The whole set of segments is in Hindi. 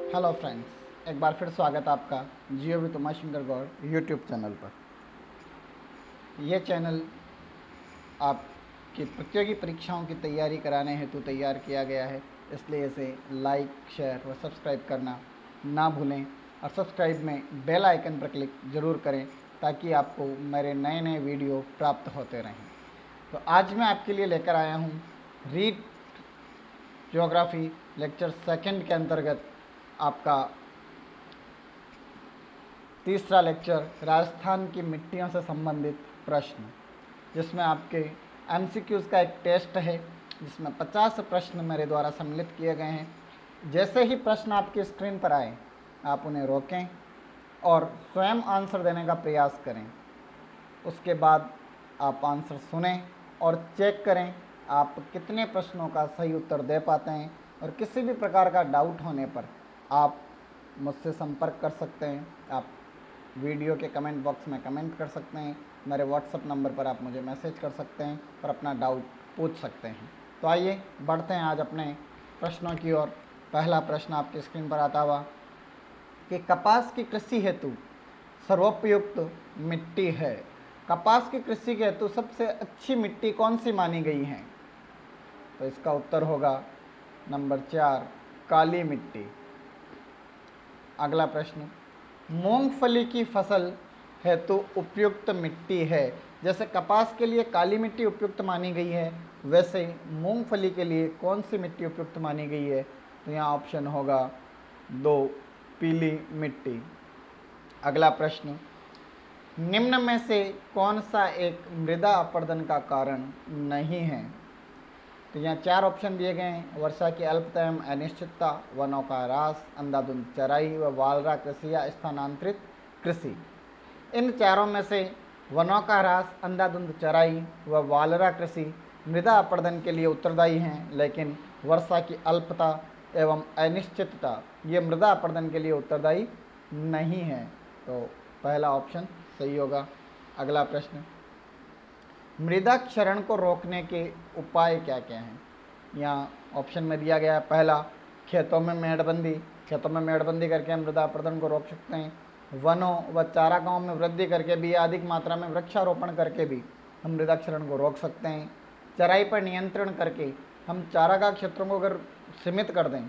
हेलो फ्रेंड्स, एक बार फिर स्वागत है आपका Geo with Umashankar Gaur YouTube channel पर। यह चैनल आपकी प्रतियोगी परीक्षाओं की तैयारी कराने हेतु तैयार किया गया है, इसलिए इसे लाइक, शेयर व सब्सक्राइब करना ना भूलें और सब्सक्राइब में बेल आइकन पर क्लिक ज़रूर करें ताकि आपको मेरे नए नए वीडियो प्राप्त होते रहें। तो आज मैं आपके लिए लेकर आया हूँ रीड ज्योग्राफी लेक्चर सेकंड के अंतर्गत आपका तीसरा लेक्चर राजस्थान की मिट्टियों से संबंधित प्रश्न, जिसमें आपके एमसीक्यूज़ का एक टेस्ट है जिसमें 50 प्रश्न मेरे द्वारा सम्मिलित किए गए हैं। जैसे ही प्रश्न आपकी स्क्रीन पर आए आप उन्हें रोकें और स्वयं आंसर देने का प्रयास करें। उसके बाद आप आंसर सुनें और चेक करें आप कितने प्रश्नों का सही उत्तर दे पाते हैं, और किसी भी प्रकार का डाउट होने पर आप मुझसे संपर्क कर सकते हैं। आप वीडियो के कमेंट बॉक्स में कमेंट कर सकते हैं, मेरे व्हाट्सएप नंबर पर आप मुझे मैसेज कर सकते हैं और अपना डाउट पूछ सकते हैं। तो आइए बढ़ते हैं आज अपने प्रश्नों की ओर। पहला प्रश्न आपकी स्क्रीन पर आता हुआ कि कपास की कृषि हेतु सर्वोपयुक्त मिट्टी है। कपास की कृषि के हेतु सबसे अच्छी मिट्टी कौन सी मानी गई है? तो इसका उत्तर होगा नंबर 4, काली मिट्टी। अगला प्रश्न, मूंगफली की फसल हेतु उपयुक्त मिट्टी है। जैसे कपास के लिए काली मिट्टी उपयुक्त मानी गई है, वैसे मूंगफली के लिए कौन सी मिट्टी उपयुक्त मानी गई है? तो यहाँ ऑप्शन होगा 2, पीली मिट्टी। अगला प्रश्न, निम्न में से कौन सा एक मृदा अपरदन का कारण नहीं है? तो यहाँ 4 ऑप्शन दिए गए हैं: वर्षा की अल्पता एवं अनिश्चितता, वनों का ह्रास, अंधाधुंध चराई व वालरा कृषि या स्थानांतरित कृषि। इन चारों में से वनों का ह्रास, अंधाधुंध चराई व वालरा कृषि मृदा अपरदन के लिए उत्तरदायी हैं, लेकिन वर्षा की अल्पता एवं अनिश्चितता ये मृदा अपरदन के लिए उत्तरदायी नहीं है। तो पहला ऑप्शन सही होगा। अगला प्रश्न, मृदा क्षरण को रोकने के उपाय क्या क्या हैं? यहाँ ऑप्शन में दिया गया है पहला, खेतों में मेड़बंदी। खेतों में मेड़बंदी करके हम मृदा अपरदन को रोक सकते हैं। वनों व चारागाहों में वृद्धि करके भी, अधिक मात्रा में वृक्षारोपण करके भी हम मृदा क्षरण को रोक सकते हैं। चराई पर नियंत्रण करके हम चारागाह क्षेत्रों को अगर सीमित कर दें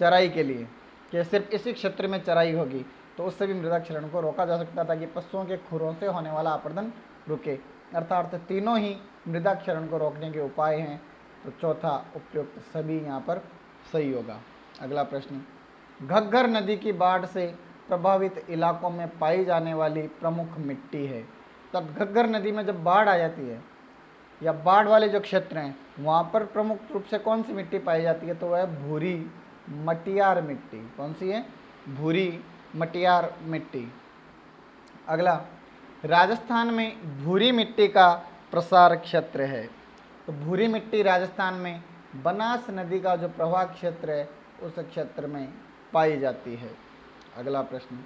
चराई के लिए कि सिर्फ इसी क्षेत्र में चराई होगी, तो उससे भी मृदा क्षरण को रोका जा सकता है ताकि पशुओं के खुरों से होने वाला अपरदन रुके। अर्थात तीनों ही मृदा क्षरण को रोकने के उपाय हैं। तो चौथा उपयुक्त सभी यहाँ पर सही होगा। अगला प्रश्न, घग्गर नदी की बाढ़ से प्रभावित इलाकों में पाई जाने वाली प्रमुख मिट्टी है। तब घग्गर नदी में जब बाढ़ आ जाती है या बाढ़ वाले जो क्षेत्र हैं वहाँ पर प्रमुख रूप से कौन सी मिट्टी पाई जाती है? तो वह भूरी मटियार मिट्टी। कौन सी है? भूरी मटियार मिट्टी। अगला, राजस्थान में भूरी मिट्टी का प्रसार क्षेत्र है। तो भूरी मिट्टी राजस्थान में बनास नदी का जो प्रवाह क्षेत्र है उस क्षेत्र में पाई जाती है। अगला प्रश्न,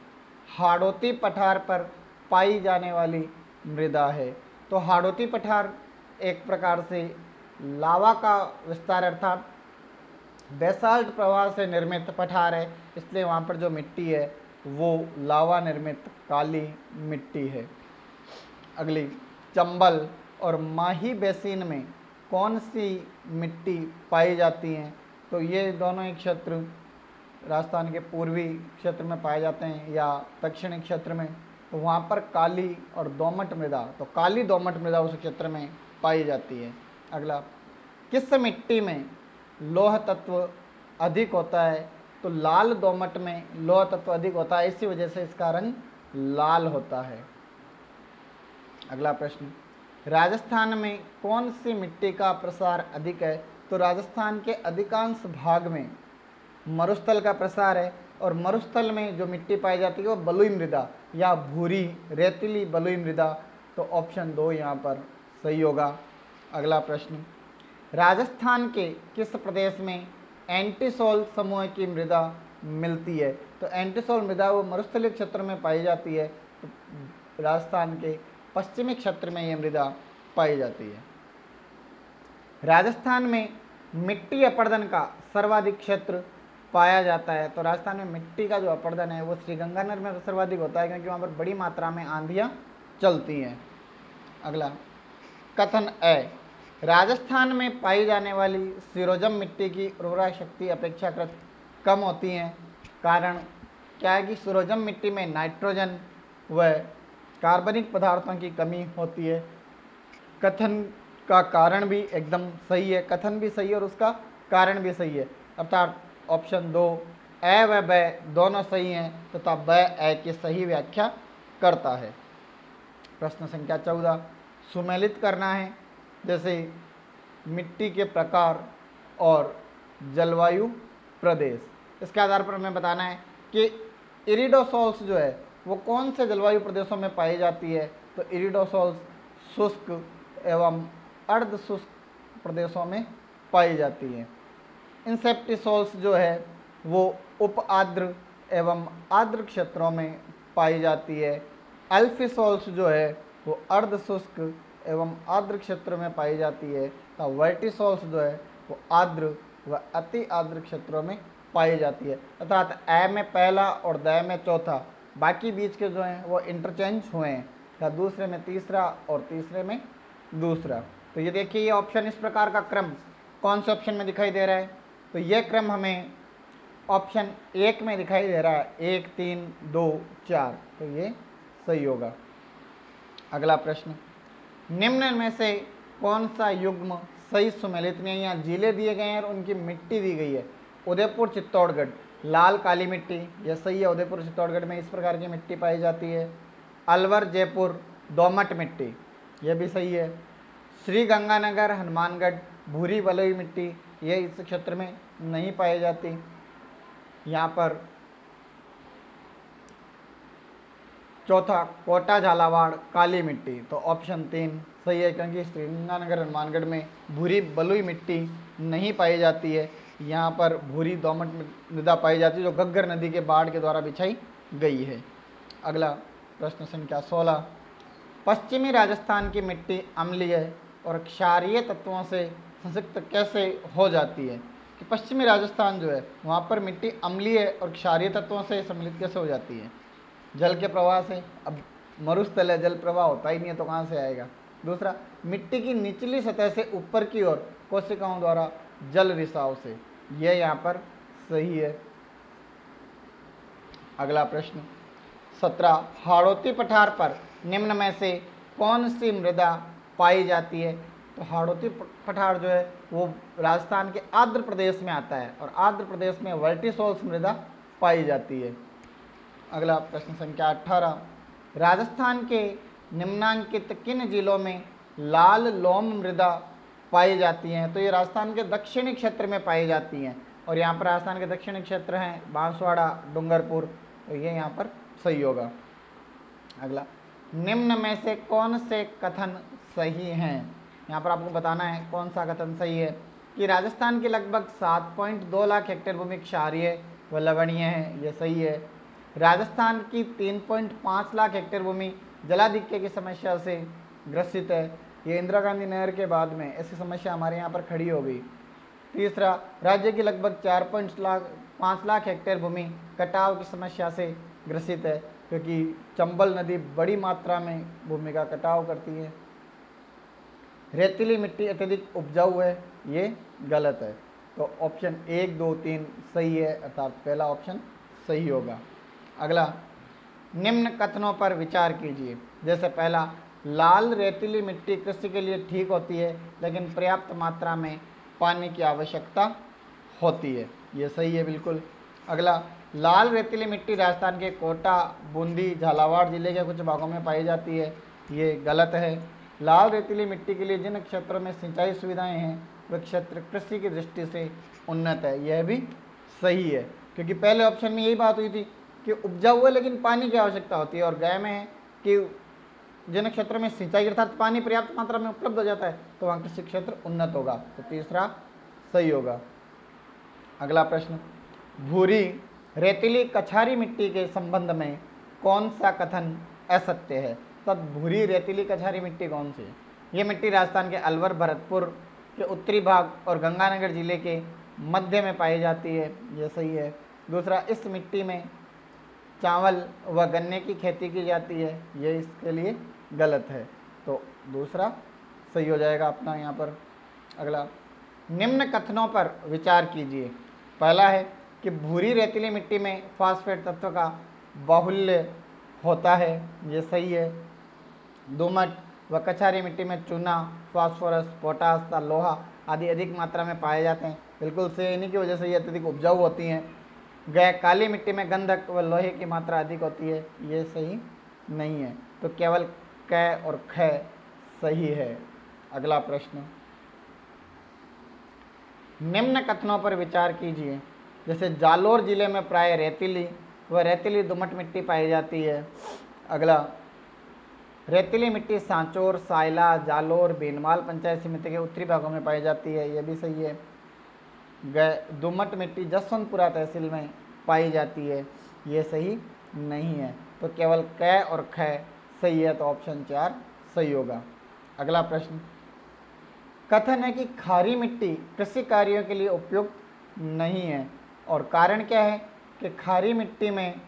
हाड़ौती पठार पर पाई जाने वाली मृदा है। तो हाड़ौती पठार एक प्रकार से लावा का विस्तार अर्थात बेसाल्ट प्रवाह से निर्मित पठार है, इसलिए वहाँ पर जो मिट्टी है वो लावा निर्मित काली मिट्टी है। अगली, चंबल और माही बेसिन में कौन सी मिट्टी पाई जाती हैं? तो ये दोनों ही क्षेत्र राजस्थान के पूर्वी क्षेत्र में पाए जाते हैं या दक्षिणी क्षेत्र में। तो वहाँ पर काली और दोमट मृदा, तो काली दोमट मृदा उस क्षेत्र में पाई जाती है। अगला, किस मिट्टी में लौह तत्व अधिक होता है? तो लाल दोमट में लौह तत्व अधिक होता है, इसी वजह से इसका रंग लाल होता है। अगला प्रश्न, राजस्थान में कौन सी मिट्टी का प्रसार अधिक है? तो राजस्थान के अधिकांश भाग में मरुस्थल का प्रसार है, और मरुस्थल में जो मिट्टी पाई जाती है वो बलुई मृदा या भूरी रेतीली बलुई मृदा। तो ऑप्शन 2 यहाँ पर सही होगा। अगला प्रश्न, राजस्थान के किस प्रदेश में एंटीसोल समूह की मृदा मिलती है? तो एंटीसोल मृदा वो मरुस्थलीय क्षेत्र में पाई जाती है, तो राजस्थान के पश्चिमी क्षेत्र में ये मृदा पाई जाती है। राजस्थान में मिट्टी अपरदन का सर्वाधिक क्षेत्र पाया जाता है। तो राजस्थान में मिट्टी का जो अपरदन है वो श्रीगंगानगर में सर्वाधिक होता है, क्योंकि वहाँ पर बड़ी मात्रा में आंधियाँ चलती हैं। अगला कथन ए, राजस्थान में पाई जाने वाली सिरोजम मिट्टी की उर्वरा शक्ति अपेक्षाकृत कम होती है। कारण क्या है कि सिरोजम मिट्टी में नाइट्रोजन व कार्बनिक पदार्थों की कमी होती है। कथन का कारण भी एकदम सही है, कथन भी सही है और उसका कारण भी सही है, अर्थात ऑप्शन 2 ए व ब दोनों सही हैं तथा ब ए की सही व्याख्या करता है। प्रश्न संख्या 14, सुमेलित करना है, जैसे मिट्टी के प्रकार और जलवायु प्रदेश। इसके आधार पर हमें बताना है कि इरिडोसोल्स जो है वो कौन से जलवायु प्रदेशों में पाई जाती है। तो इरिडोसोल्स शुष्क एवं अर्ध शुष्क प्रदेशों में पाई जाती है। इंसेप्टिसोल्स जो है वो उप आर्द्र एवं आर्द्र क्षेत्रों में पाई जाती है। अल्फिसोल्स जो है वो अर्ध शुष्क एवं आर्द्र क्षेत्र में पाई जाती है। तो वर्टिसोल्स जो है वो आर्द्र व अति आर्द्र क्षेत्रों में पाई जाती है। अर्थात ए में पहला और द में चौथा, बाकी बीच के जो हैं वो इंटरचेंज हुए हैं, या दूसरे में तीसरा और तीसरे में दूसरा। तो ये देखिए, ये ऑप्शन इस प्रकार का क्रम कौन से ऑप्शन में दिखाई दे रहा है। तो ये क्रम हमें ऑप्शन 1 में दिखाई दे रहा है, 1 3 2 4, तो ये सही होगा। अगला प्रश्न, निम्न में से कौन सा युग्म सही सुमेलित नहीं है। यहाँ जिले दिए गए हैं और उनकी मिट्टी दी गई है। उदयपुर चित्तौड़गढ़ लाल काली मिट्टी, यह सही है। उदयपुर चित्तौड़गढ़ में इस प्रकार की मिट्टी पाई जाती है। अलवर जयपुर दोमट मिट्टी, यह भी सही है। श्री गंगानगर हनुमानगढ़ भूरी बलुई मिट्टी, यह इस क्षेत्र में नहीं पाई जाती। यहाँ पर चौथा कोटा झालावाड़ काली मिट्टी, तो ऑप्शन 3 सही है, क्योंकि श्रीगंगानगर हनुमानगढ़ में भूरी बलुई मिट्टी नहीं पाई जाती है। यहाँ पर भूरी दोमट मृदा पाई जाती है, जो घग्गर नदी के बाढ़ के द्वारा बिछाई गई है। अगला प्रश्न संख्या 16, पश्चिमी राजस्थान की मिट्टी अम्लीय और क्षारीय तत्वों से संसिक्त कैसे हो जाती है। कि पश्चिमी राजस्थान जो है वहाँ पर मिट्टी अम्लीय और क्षारीय तत्वों से सम्मिलित कैसे हो जाती है। जल के प्रवाह से। अब मरुस्थल है, जल प्रवाह होता ही नहीं है तो कहाँ से आएगा। दूसरा, मिट्टी की निचली सतह से ऊपर की ओर कोशिकाओं द्वारा जल रिसाव से, यह यहाँ पर सही है। अगला प्रश्न 17, हाड़ौती पठार पर निम्न में से कौन सी मृदा पाई जाती है। तो हाड़ौती पठार जो है वो राजस्थान के आंध्र प्रदेश में आता है और आंध्र प्रदेश में वर्टिसोल्स मृदा पाई जाती है। अगला प्रश्न संख्या 18, राजस्थान के निम्नांकित किन जिलों में लाल लोम मृदा पाई जाती हैं। तो ये राजस्थान के दक्षिणी क्षेत्र में पाई जाती हैं और यहाँ पर राजस्थान के दक्षिणी क्षेत्र हैं बांसवाड़ा डूंगरपुर, तो ये यहाँ पर सही होगा। अगला, निम्न में से कौन से कथन सही हैं। यहाँ पर आपको बताना है कौन सा कथन सही है। कि राजस्थान के लगभग 7.2 लाख हेक्टेयर भूमि क्षारीय व लवणीय है, ये सही है। राजस्थान की 3.5 लाख हेक्टेयर भूमि जलाधिक्य की समस्या से ग्रसित है। ये इंदिरा गांधी नहर के बाद में ऐसी समस्या हमारे यहाँ पर खड़ी हो गई। तीसरा, राज्य की लगभग 4.5 लाख हेक्टेयर भूमि कटाव की समस्या से ग्रसित है, क्योंकि चंबल नदी बड़ी मात्रा में भूमि का कटाव करती है। रेतीली मिट्टी अत्यधिक उपजाऊ है, ये गलत है। तो ऑप्शन 1 2 3 सही है, अर्थात पहला ऑप्शन सही होगा। अगला, निम्न कथनों पर विचार कीजिए। जैसे पहला, लाल रेतीली मिट्टी कृषि के लिए ठीक होती है लेकिन पर्याप्त मात्रा में पानी की आवश्यकता होती है, ये सही है बिल्कुल। अगला, लाल रेतीली मिट्टी राजस्थान के कोटा बूंदी झालावाड़ जिले के कुछ भागों में पाई जाती है, ये गलत है। लाल रेतीली मिट्टी के लिए जिन क्षेत्रों में सिंचाई सुविधाएं हैं वह क्षेत्र कृषि की दृष्टि से उन्नत है, यह भी सही है, क्योंकि पहले ऑप्शन में यही बात हुई थी कि उपजाऊ है लेकिन पानी की आवश्यकता होती है, और गया में है कि जिन क्षेत्रों में सिंचाई अर्थात पानी पर्याप्त मात्रा में उपलब्ध हो जाता है तो वहाँ कृषि क्षेत्र उन्नत होगा, तो तीसरा सही होगा। अगला प्रश्न, भूरी रेतीली कछारी मिट्टी के संबंध में कौन सा कथन असत्य है। तब भूरी रेतीली कछारी मिट्टी कौन सी है। ये मिट्टी राजस्थान के अलवर भरतपुर के उत्तरी भाग और गंगानगर जिले के मध्य में पाई जाती है, ये सही है। दूसरा, इस मिट्टी में चावल व गन्ने की खेती की जाती है, ये इसके लिए गलत है, तो दूसरा सही हो जाएगा अपना यहाँ पर। अगला, निम्न कथनों पर विचार कीजिए। पहला है कि भूरी रेतीली मिट्टी में फास्फेट तत्व का बाहुल्य होता है, ये सही है। दोमट व कछारी मिट्टी में चूना, फास्फोरस, पोटास तथा लोहा आदि अधिक मात्रा में पाए जाते हैं, बिल्कुल सही। इन्हीं की वजह से ये अत्यधिक उपजाऊ होती हैं। काली मिट्टी में गंधक व लोहे की मात्रा अधिक होती है, ये सही नहीं है, तो केवल क और ख सही है। अगला प्रश्न, निम्न कथनों पर विचार कीजिए। जैसे जालोर जिले में प्राय रेतीली व रेतीली दोमट मिट्टी पाई जाती है। अगला, रेतीली मिट्टी सांचौर, सायला, जालोर, बेनमाल पंचायत समिति के उत्तरी भागों में पाई जाती है, यह भी सही है। दोमट मिट्टी जसवंतपुरा तहसील में पाई जाती है, ये सही नहीं है, तो केवल क और ख सही है, तो ऑप्शन 4 सही होगा। अगला प्रश्न, कथन है कि खारी मिट्टी कृषि कार्यों के लिए उपयुक्त नहीं है, और कारण क्या है कि खारी मिट्टी में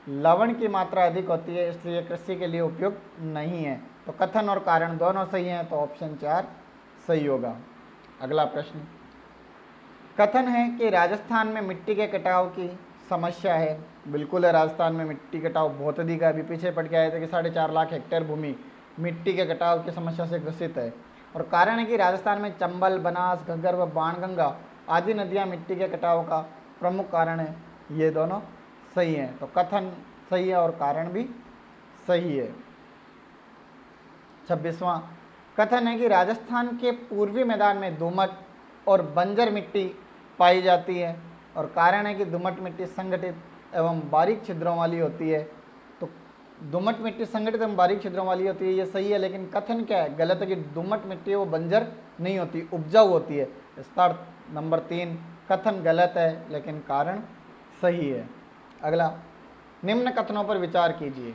लवण की मात्रा अधिक होती है, इसलिए कृषि के लिए उपयुक्त नहीं है, तो कथन और कारण दोनों सही हैं, तो ऑप्शन 4 सही होगा। अगला प्रश्न, कथन है कि राजस्थान में मिट्टी के कटाव की समस्या है, बिल्कुल है, राजस्थान में मिट्टी कटाव बहुत अधिक है। अभी पीछे पढ़ के आए थे कि 4.5 लाख हेक्टेयर भूमि मिट्टी के कटाव की समस्या से ग्रसित है, और कारण है कि राजस्थान में चंबल, बनास, घग्गर व बाणगंगा आदि नदियां मिट्टी के कटाव का प्रमुख कारण है, ये दोनों सही हैं, तो कथन सही है और कारण भी सही है। 26वां, कथन है कि राजस्थान के पूर्वी मैदान में दोमट और बंजर मिट्टी पाई जाती है, और कारण है कि दोमट मिट्टी संगठित एवं बारीक छिद्रों वाली होती है, तो दोमट मिट्टी संगठित एवं बारीक छिद्रों वाली होती है, ये सही है। लेकिन कथन क्या है, गलत है कि दोमट मिट्टी है वो बंजर नहीं होती, उपजाऊ होती है। इसका नंबर 3 कथन गलत है, लेकिन कारण सही है। अगला, निम्न कथनों पर विचार कीजिए।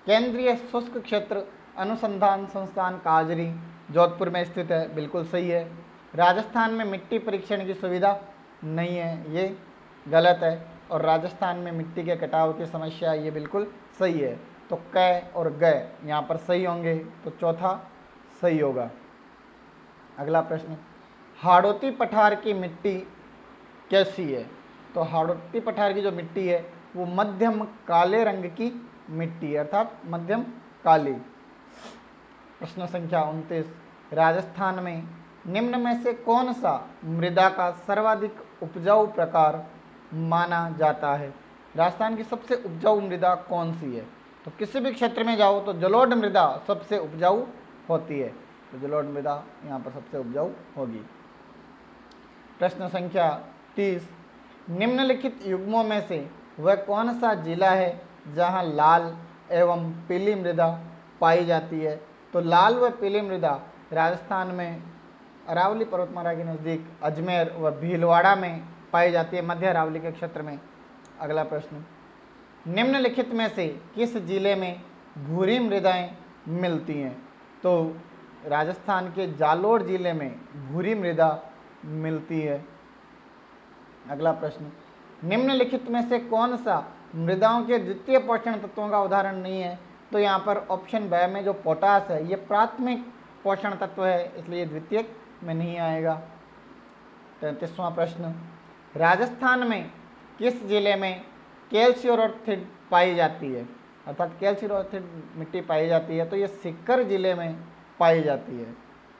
केंद्रीय शुष्क क्षेत्र अनुसंधान संस्थान काजरी जोधपुर में स्थित है, बिल्कुल सही है। राजस्थान में मिट्टी परीक्षण की सुविधा नहीं है, ये गलत है। और राजस्थान में मिट्टी के कटाव की समस्या, ये बिल्कुल सही है, तो क और ग यहाँ पर सही होंगे, तो चौथा सही होगा। अगला प्रश्न, हाड़ौती पठार की मिट्टी कैसी है? तो हाड़ौती पठार की जो मिट्टी है वो मध्यम काले रंग की मिट्टी है, अर्थात मध्यम काली। प्रश्न संख्या 29, राजस्थान में निम्न में से कौन सा मृदा का सर्वाधिक उपजाऊ प्रकार माना जाता है? राजस्थान की सबसे उपजाऊ मृदा कौन सी है? तो किसी भी क्षेत्र में जाओ तो जलोढ़ मृदा सबसे उपजाऊ होती है, तो जलोढ़ मृदा यहाँ पर सबसे उपजाऊ होगी। प्रश्न संख्या 30, निम्नलिखित युग्मों में से वह कौन सा जिला है जहां लाल एवं पीली मृदा पाई जाती है? तो लाल व पीली मृदा राजस्थान में अरावली पर्वतमाला के नज़दीक अजमेर व भीलवाड़ा में पाई जाती है, मध्य अरावली के क्षेत्र में। अगला प्रश्न, निम्नलिखित में से किस जिले में भूरी मृदाएं मिलती हैं? तो राजस्थान के जालोर जिले में भूरी मृदा मिलती है। अगला प्रश्न, निम्नलिखित में से कौन सा मृदाओं के द्वितीय पोषण तत्वों का उदाहरण नहीं है? तो यहाँ पर ऑप्शन ब में जो पोटास है ये प्राथमिक पोषण तत्व है, इसलिए द्वितीयक में नहीं आएगा। 33वां प्रश्न, राजस्थान में किस जिले में कैल्शियोरोथिड पाई जाती है? अर्थात कैल्शियोरोथिड मिट्टी पाई जाती है, तो ये सीकर जिले में पाई जाती है।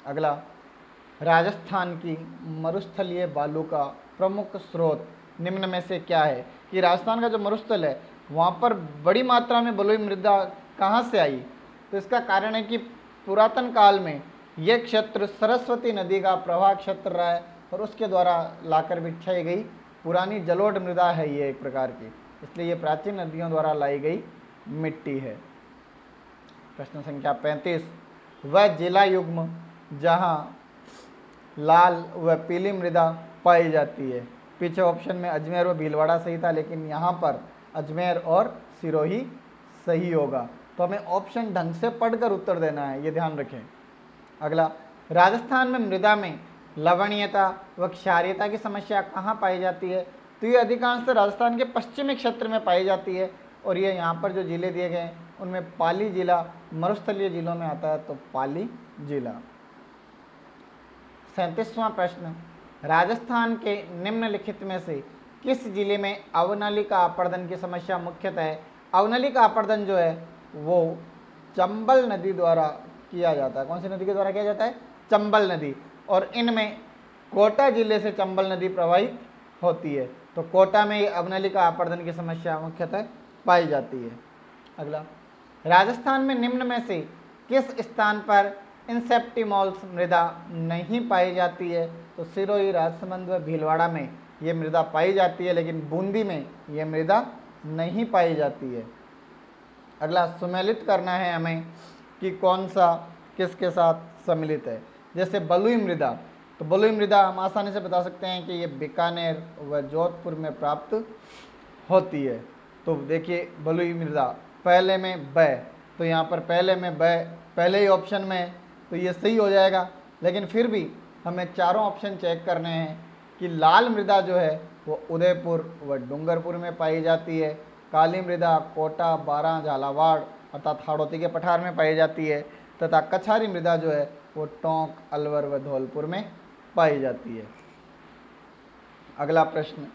अगला, राजस्थान की मरुस्थलीय बालू का प्रमुख स्रोत निम्न में से क्या है? कि राजस्थान का जो मरुस्थल है वहाँ पर बड़ी मात्रा में बलुई मृदा कहाँ से आई? तो इसका कारण है कि पुरातन काल में यह क्षेत्र सरस्वती नदी का प्रवाह क्षेत्र रहा है, और उसके द्वारा लाकर बिछाई गई पुरानी जलोढ़ मृदा है ये एक प्रकार की, इसलिए ये प्राचीन नदियों द्वारा लाई गई मिट्टी है। प्रश्न संख्या 35, वह जिला युग्म जहाँ लाल व पीली मृदा पाई जाती है? पीछे ऑप्शन में अजमेर व भीलवाड़ा सही था, लेकिन यहाँ पर अजमेर और सिरोही सही होगा, तो हमें ऑप्शन ढंग से पढ़कर उत्तर देना है, ये ध्यान रखें। अगला, राजस्थान में मृदा में लवणीयता व क्षारीयता की समस्या कहाँ पाई जाती है? तो ये अधिकांश राजस्थान के पश्चिमी क्षेत्र में पाई जाती है। और ये यहाँ पर जो जिले दिए गए हैं उनमें पाली जिला मरुस्थलीय जिलों में आता है, तो पाली जिला। 37वां प्रश्न, राजस्थान के निम्नलिखित में से किस जिले में अवनलिका अपर्दन की समस्या मुख्यतः है? अवनलिका अपर्दन जो है वो चंबल नदी द्वारा किया जाता है। कौन सी नदी के द्वारा किया जाता है? चंबल नदी। और इनमें कोटा जिले से चंबल नदी प्रवाहित होती है, तो कोटा में ये अवनलिका अपर्दन की समस्या मुख्यतः पाई जाती है। अगला, राजस्थान में निम्न में से किस स्थान पर इंसेप्टिमॉल्स मृदा नहीं पाई जाती है? तो सिरोही, राजसमंद व भीलवाड़ा में ये मृदा पाई जाती है, लेकिन बूंदी में ये मृदा नहीं पाई जाती है। अगला, सुमेलित करना है हमें कि कौन सा किसके साथ सम्मिलित है। जैसे बलुई मृदा, तो बलुई मृदा हम आसानी से बता सकते हैं कि ये बीकानेर व जोधपुर में प्राप्त होती है। तो देखिए बलुई मृदा पहले में ब, तो यहाँ पर पहले में ब पहले ही ऑप्शन में है, तो ये सही हो जाएगा। लेकिन फिर भी हमें चारों ऑप्शन चेक करने हैं कि लाल मृदा जो है वो उदयपुर व डूंगरपुर में पाई जाती है, काली मृदा कोटा, बारां, झालावाड़ अर्थात हाड़ौती के पठार में पाई जाती है, तथा कछारी मृदा जो है वो टोंक, अलवर व धौलपुर में पाई जाती है। अगला प्रश्न,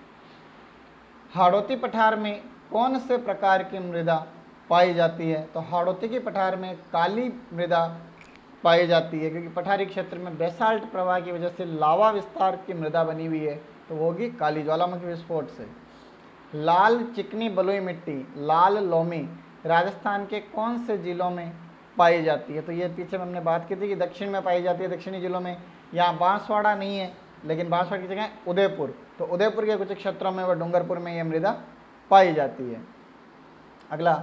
हाड़ौती पठार में कौन से प्रकार की मृदा पाई जाती है? तो हाड़ौती के पठार में काली मृदा पाई जाती है, क्योंकि पठारी क्षेत्र में बेसाल्ट प्रवाह की वजह से लावा विस्तार की मृदा बनी हुई है, तो वो होगी काली, ज्वालामुखी विस्फोट से। लाल चिकनी बलुई मिट्टी, लाल लोमी राजस्थान के कौन से जिलों में पाई जाती है? तो ये पीछे हमने बात की थी कि दक्षिण में पाई जाती है, दक्षिणी जिलों में। यहाँ बांसवाड़ा नहीं है, लेकिन बांसवाड़ा की जगह उदयपुर, तो उदयपुर के कुछ क्षेत्रों में व डूंगरपुर में यह मृदा पाई जाती है। अगला,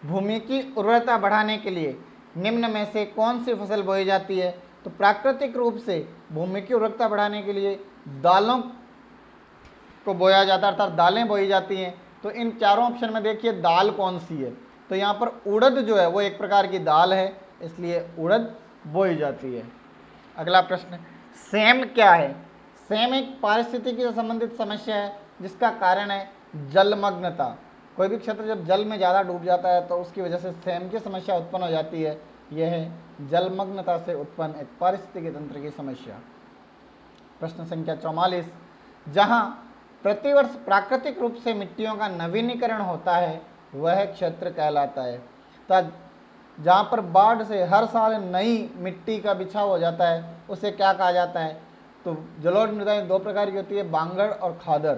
भूमि की उर्वरता बढ़ाने के लिए निम्न में से कौन सी फसल बोई जाती है? तो प्राकृतिक रूप से भूमि की उर्वरता बढ़ाने के लिए दालों को बोया जाता है, अर्थात दालें बोई जाती हैं। तो इन चारों ऑप्शन में देखिए दाल कौन सी है? तो यहाँ पर उड़द जो है वो एक प्रकार की दाल है, इसलिए उड़द बोई जाती है। अगला प्रश्न, सेम क्या है? सेम एक पारिस्थितिकी से संबंधित समस्या है जिसका कारण है जलमग्नता। कोई भी क्षेत्र जब जल में ज़्यादा डूब जाता है तो उसकी वजह से सेम की समस्या उत्पन्न हो जाती है। यह है जलमग्नता से उत्पन्न एक पारिस्थितिकी तंत्र की समस्या। प्रश्न संख्या 44, जहाँ प्रतिवर्ष प्राकृतिक रूप से मिट्टियों का नवीनीकरण होता है वह क्षेत्र कहलाता है। तो जहाँ पर बाढ़ से हर साल नई मिट्टी का बिछाव हो जाता है उसे क्या कहा जाता है? तो जलोढ़ मृदाएं दो प्रकार की होती है, बांगर और खादर।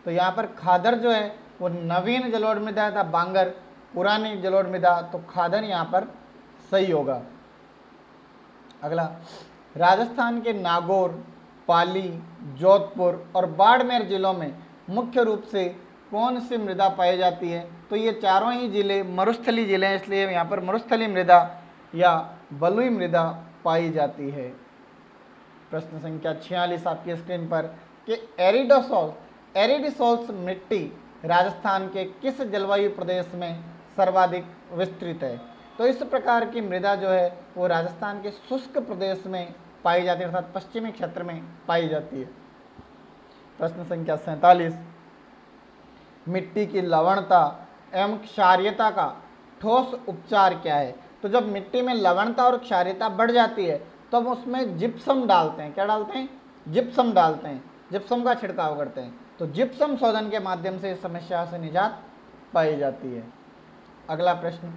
तो यहाँ पर खादर जो है वो नवीन जलोढ़ मृदा था, बांगर पुरानी जलोढ़ मृदा, तो खादर यहाँ पर सही होगा। अगला, राजस्थान के नागौर, पाली, जोधपुर और बाड़मेर जिलों में मुख्य रूप से कौन सी मृदा पाई जाती है? तो ये चारों ही जिले मरुस्थली जिले हैं, इसलिए यहाँ पर मरुस्थली मृदा या बलुई मृदा पाई जाती है। प्रश्न संख्या 46 आपकी स्क्रीन पर कि एरिडोसोल्स मिट्टी राजस्थान के किस जलवायु प्रदेश में सर्वाधिक विस्तृत है? तो इस प्रकार की मृदा जो है वो राजस्थान के शुष्क प्रदेश में पाई जाती है, अर्थात पश्चिमी क्षेत्र में पाई जाती है। प्रश्न संख्या 47, मिट्टी की लवणता एवं क्षारीयता का ठोस उपचार क्या है? तो जब मिट्टी में लवणता और क्षारीयता बढ़ जाती है तो हम उसमें जिप्सम डालते हैं। क्या डालते हैं? जिप्सम डालते हैं, जिप्सम का छिड़काव करते हैं। तो जिप्सम शोधन के माध्यम से इस समस्या से निजात पाई जाती है। अगला प्रश्न,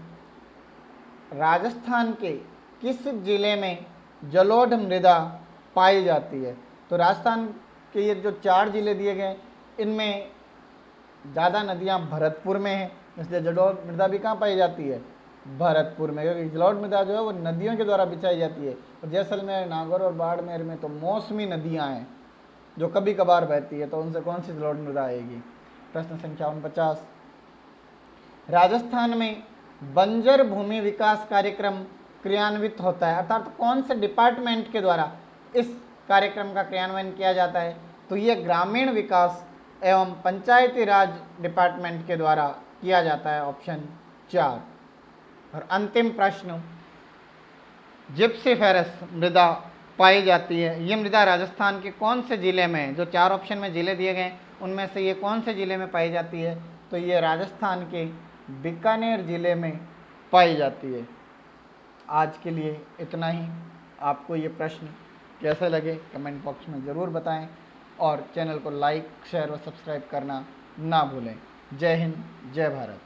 राजस्थान के किस जिले में जलोढ़ मृदा पाई जाती है? तो राजस्थान के ये जो 4 जिले दिए गए इनमें ज़्यादा नदियाँ भरतपुर में हैं, इसलिए जलोढ़ मृदा भी कहाँ पाई जाती है? भरतपुर में, क्योंकि जलोढ़ मृदा जो है वो नदियों के द्वारा बिछाई जाती है। और जैसलमेर, नागौर और बाड़मेर में तो मौसमी नदियाँ हैं जो कभी कभार बहती है, तो उनसे कौन सी जलोढ़ मृदा आएगी? प्रश्न संख्या 49, राजस्थान में बंजर भूमि विकास कार्यक्रम क्रियान्वित होता है, अर्थात कौन से डिपार्टमेंट के द्वारा इस कार्यक्रम का क्रियान्वयन किया जाता है? तो ये ग्रामीण विकास एवं पंचायती राज डिपार्टमेंट के द्वारा किया जाता है, ऑप्शन 4। और अंतिम प्रश्न, जिप्सीफेरस मृदा पाई जाती है। ये मृदा राजस्थान के कौन से ज़िले में, जो 4 ऑप्शन में ज़िले दिए गए उनमें से ये कौन से ज़िले में पाई जाती है, तो ये राजस्थान के बीकानेर ज़िले में पाई जाती है। आज के लिए इतना ही। आपको ये प्रश्न कैसे लगे कमेंट बॉक्स में ज़रूर बताएं और चैनल को लाइक, शेयर और सब्सक्राइब करना ना भूलें। जय हिंद, जय भारत।